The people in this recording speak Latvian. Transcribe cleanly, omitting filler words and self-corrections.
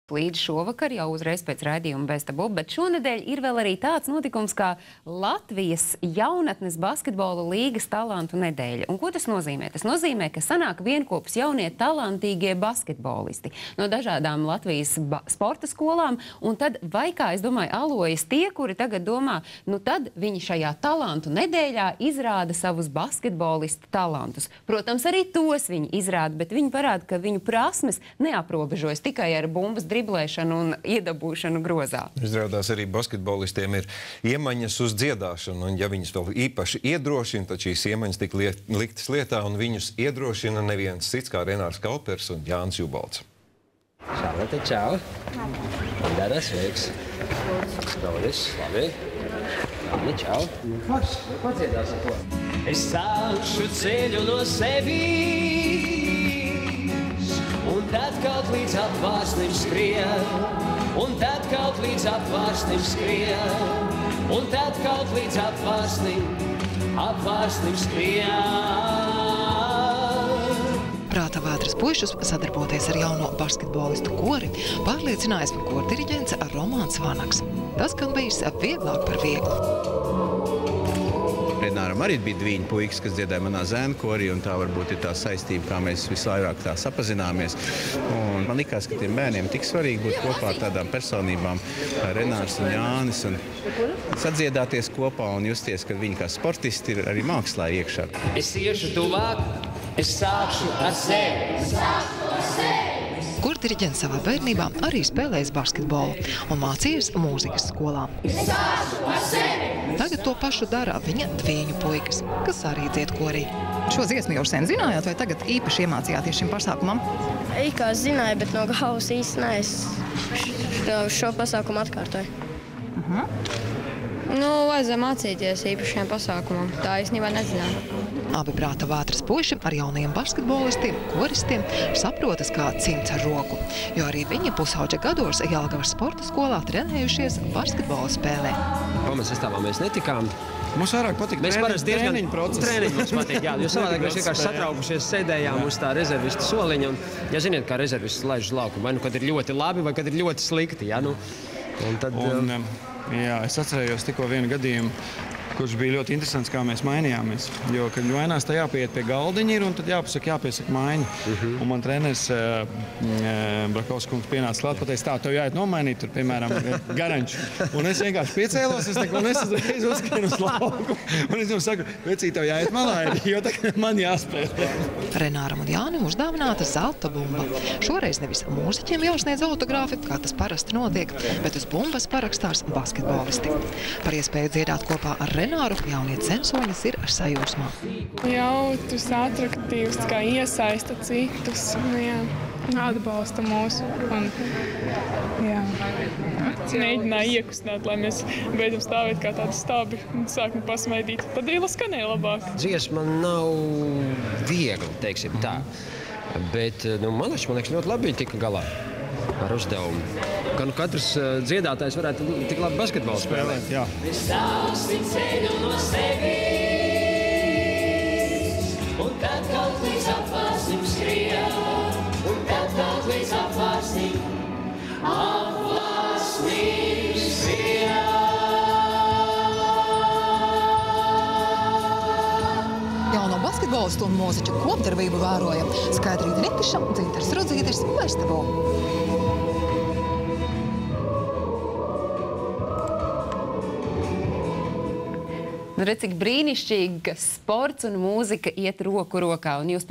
Līdz šovakar jau uzreiz pēc raidījuma Best of Bob, bet šonedēļ ir vēl arī tāds notikums kā Latvijas jaunatnes basketbola līgas talantu nedēļa. Un ko tas nozīmē? Tas nozīmē, ka sanāk vienkopus jaunie talantīgie basketbolisti no dažādām Latvijas sporta skolām, un tad vai kā, es domāju, alojas tie, kuri tagad domā, nu tad viņi šajā talantu nedēļā izrāda savus basketbolistu talantus. Protams, arī tos viņi izrāda, bet viņi parāda, ka viņu prasmes neaprobežojas tikai ar bumbas driblēšanu un iedabūšanu grozā. Izrādās arī basketbolistiem ir iemaņas uz dziedāšanu, un ja viņus vēl īpaši iedrošina, tad šīs iemaņas tik liktas lietā, un viņus iedrošina neviens cits kā Renārs Kaupers un Jānis Jubalts. Šarlote, čau! Dara, sveiks! Paldies, labi! Labi, čau! Ko dziedāsi ko? Es sākšu ceļu no sevis, un tad kaut līdz apvārsnim skrien, un tad kaut līdz apvārsnim skrien, un tad kaut līdz apvārsnim skrien. Prāta Vētras puišus sadarboties ar jauno basketbolistu kori pārliecinājis kordiriģents Romāns Vanaks. Tas gan bijis vieglāk par vieglu. Renāram arī bija dviņu puikas, kas dziedāja manā zēnu korī, un tā varbūt ir tā saistība, kā mēs visvairāk tā sapazināmies. Un man likās, ka tiem bērniem tik svarīgi būt kopā ar tādām personībām kā Renārs un Jānis, un sadziedāties kopā un justies, ka viņi kā sportisti ir arī mākslā iekšā. Es iešu tuvāk, es sākšu ar sevi. Kordiriģents savā bērnībā arī spēlējis basketbolu un mācījies mūzikas skolā. Tagad to pašu dara viņa dviņu puikas, kas arī dzied korī. Šo dziesmu jau sen zinājāt, vai tagad īpaši iemācījāties šim pasākumam? Kā zināju, bet no galvas īsti ne. Es šo pasākumu atkārtoju. Vajadzēja mācīties īpašiem pasākumam. Tā īstenībā nezināju. Abi Prāta Vētras puiši ar jaunajiem basketbolistiem, koristiem saprotas kā cimds ar roku, jo arī viņi pusauģa gados Jelgavas sporta skolā trenējušies basketbola spēlē. Pamatsastāvā mēs netikām. Mums vairāk patīk treniņu process. Treniņu mums patīk, jā. Jo savādāk mēs vienkārši satraukušies sēdējām uz tā rezervistu soliņa. Un, ja ziniet, kā rezervists laiž uz laukumu, vai nu, kad ir ļoti labi, vai kad ir ļoti slikti, jā. Un tad... Jā, es atcerējos tikko vienu gadījumu, kurš bija ļoti interesants, kā mēs mainījāmies. Jo, kad mainās, tā jāpieiet pie galdiņa ir, un tad jāpiesaka maiņa. Un man treneris Brakovs kungs pienāca klāt, pateica, tā, tev jāiet nomainīt, tur, piemēram, Garanču. Un es vienkārši piecēlos, un es uzreiz uzskrienu uz laukumu. Un es jums saku, vecī, tev jāiet malā, jo tagad man jāspēlē. Renāram un Jānim uzdāvināta zelta bumba. Šoreiz nevis mūziķiem jāsniedz autogrāfi, kā tas parasti notiek, bet uz bumbas parakstās basketbolisti. Par iespēju dziedāt kopā ar Renāru jaunie censoņas ir sajūsmā. Jautrs, atraktīvs, kā iesaista citus, atbalsta mūsu. Mēģināja iekustināt, lai mēs beidzam stāvēt kā tādi stābi un sākam pasmaidīt. Tad īla skanēja labāk. Dziesma nav viegli, teiksim tā. Bet, man liekas, ļoti labi viņi tika galā ar uzdevumu. Ka katrs dziedātājs varētu tik labi basketbolu spēlēt. Jā. Mēs sāksim ceļu no sevis, un tad kaut līdz apvārsnim skrien, un tad kaut līdz apvārsnim skrien. Jauno basketbolistu un mūziķu kopdarbību vēroja Skaidrīta Nikiša, Dzintars Rudzītis, Best of Bob. Nu, redz, cik brīnišķīgi, ka sports un mūzika iet roku rokā. Un jūs